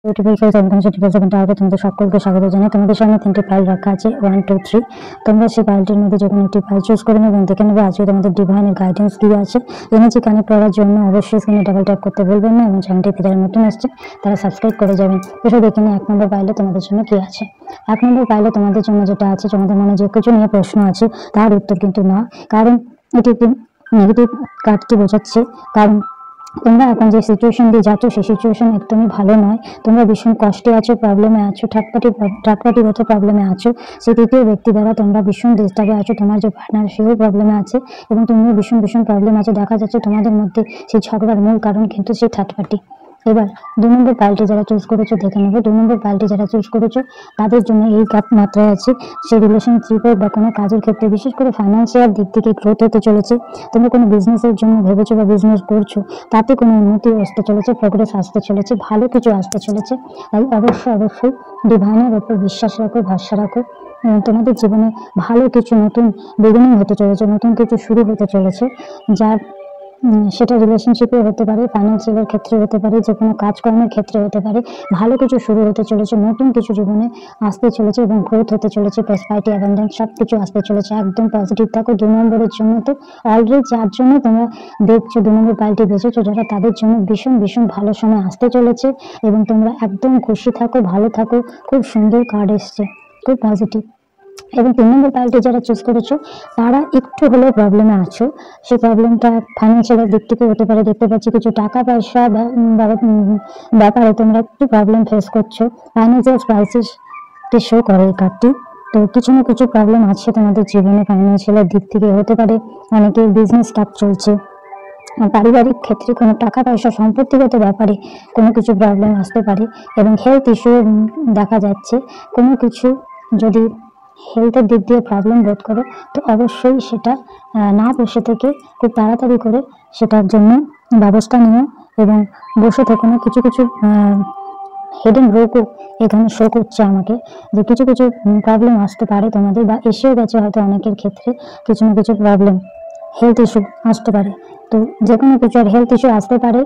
তোমাদের সকলকে স্বাগত জানাই। তোমাদের সামনে 3টি ফাইল রাখা আছে, 1 2 3। তোমরা সেই ফাইলটির মধ্যে যে কোনো একটি ফাইল চুজ করে নেবে এবং দেখে নেবে আজকে তোমাদের ডিভাইনের গাইডেন্স কি আছে। এনার্জি কানেক্ট করার জন্য অবশ্যই স্ক্রিনে ডাবল ট্যাপ করতে বলবেন না এবং চ্যানেলটিতে যারা নতুন আসছে তারা সাবস্ক্রাইব করে যাবেন। এসব দেখে নিয়ে 1 নম্বর ফাইলে তোমাদের জন্য কি আছে। 1 নম্বর ফাইলে তোমাদের জন্য যেটা আছে, তোমাদের মনে যে কিছু নিয়ে প্রশ্ন আছে তার উত্তর কিন্তু না, কারণ এটি একটি নেগেটিভ কার্ডটি বোঝাচ্ছে। কারণ তোমরা এখন যে সিচুয়েশন দিয়ে যাচ্ছ সেই সিচুয়েশন একদমই ভালো নয়। তোমরা ভীষণ কষ্টে আছো, প্রবলেমে আছো, থার্ড পার্টিগত প্রবলেমে আছো। সেই তৃতীয় ব্যক্তি দ্বারা তোমরা ভীষণ ডিস্টার্বে আছো। তোমার যে পার্টনার সেও প্রবলেমে আছে এবং তুমিও ভীষণ প্রবলেম আছে। দেখা যাচ্ছে তোমাদের মধ্যে সেই ঝগড়ার মূল কারণ কিন্তু সেই থার্ড পার্টি। এবার 2 নম্বর পাল্টি যারা চুজ করেছো দেখে নেবে। 2 নম্বর পাল্টি যারা চুজ করেছো তাদের জন্য এই মাত্রায় আছে, সেই রিলেশনশিপে বা কোনো কাজের ক্ষেত্রে বিশেষ করে ফাইন্যান্সিয়াল দিক থেকে গ্রোথ হতে চলেছে। তোমরা কোনো বিজনেসের জন্য ভেবেছো বা বিজনেস করছো, তাতে কোনো উন্নতি আসতে চলেছে, প্রোগ্রেস আসতে চলেছে, ভালো কিছু আসতে চলেছে। তাই অবশ্যই ডিভাইনের উপর বিশ্বাস রাখো, ভরসা রাখো। তোমাদের জীবনে ভালো কিছু নতুন বিগিনিং হতে চলেছে, নতুন কিছু শুরু হতে চলেছে, যার সেটা রিলেশনশিপে হতে পারে, ফাইন্যান্সিয়ালের ক্ষেত্রে হতে পারে, যে কোনো কাজকর্মের ক্ষেত্রে হতে পারে। ভালো কিছু শুরু হতে চলেছে, নতুন কিছু জীবনে আসতে চলেছে এবং গ্রোথ হতে চলেছে, প্রসপারিটি, অ্যাবান্ডেন্স সবকিছু আসতে চলেছে। একদম পজিটিভ থাকো। 2 নম্বরের জন্য তো অলরেডি যার জন্য তোমরা দেখছো 2 নম্বর পাল্টি বেঁচেছো, যারা তাদের জন্য ভীষণ ভালো সময় আসতে চলেছে এবং তোমরা একদম খুশি থাকো, ভালো থাকো। খুব সুন্দর কার্ড এসছে, খুব পজিটিভ। এবং 3 নম্বর পাল্টি যারা চুজ করেছো তারা একটু হলেও প্রবলেমে আছো। সেই প্রবলেমটা ফাইন্যান্সিয়ালের দিক থেকে হতে পারে। দেখতে পাচ্ছি কিছু টাকা পয়সা ব্যাপারে তোমরা একটু প্রবলেম ফেস করছো। ফাইন্যান্সিয়াল ক্রাইসিস শো করে এই কার্ডটি। তো কিছু না কিছু প্রবলেম আছে তোমাদের জীবনে, ফাইন্যান্সিয়ালের দিক থেকে হতে পারে। অনেকের বিজনেস টাফ চলছে, পারিবারিক ক্ষেত্রে কোনো টাকা পয়সা সম্পত্তিগত ব্যাপারে কোনো কিছু প্রবলেম আসতে পারে এবং হেলথ ইস্যু দেখা যাচ্ছে। কোনো কিছু যদি হেলথের দিক দিয়ে প্রবলেম বোধ করো তো অবশ্যই সেটা না বসে থেকে খুব তাড়াতাড়ি করে সেটার জন্য ব্যবস্থা নিও এবং বসে থেকো না। কিছু হিডেন রোগও এখানে শো করছে আমাকে, যে কিছু প্রবলেম আসতে পারে তোমাদের, বা এসেও গেছে হয়তো অনেকের ক্ষেত্রে কিছু না কিছু প্রবলেম, হেলথ ইস্যু আসতে পারে। তো যে কোনো কিছু আর হেলথ ইস্যু আসতে পারে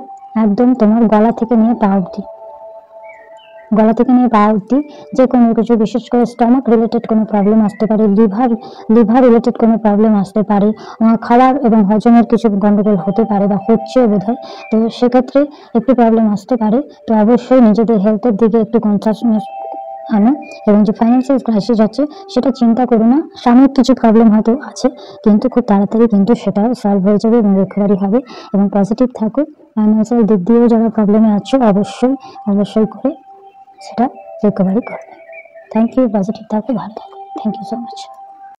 একদম তোমার গলা থেকে নিয়ে পা অবধি যে কোনো কিছু, বিশেষ করে স্টমাক রিলেটেড কোনো প্রবলেম আসতে পারে, লিভার রিলেটেড কোনো প্রবলেম আসতে পারে, খাবার এবং হজমের কিছু গন্ডগোল হতে পারে বা হচ্ছেও বোধহয়। তো সেক্ষেত্রে একটু প্রবলেম আসতে পারে। তো অবশ্যই নিজেদের হেলথের দিকে একটু কনসাসনেস আনো এবং যে ফাইন্যান্সিয়াল ক্রাইসিস আছে সেটা চিন্তা করো না। সাময়িক কিছু প্রবলেম হয়তো আছে, কিন্তু খুব তাড়াতাড়ি কিন্তু সেটাও সলভ হয়ে যাবে এবং রিকভারি হবে। এবং পজিটিভ থাকো। ফাইন্যান্সিয়াল দিক দিয়েও যারা প্রবলেমে আছো অবশ্যই করে সেটা রিকভারি করবে। Thank you. পজিটিভ থাকো, ভালো থাকো। Thank you so much.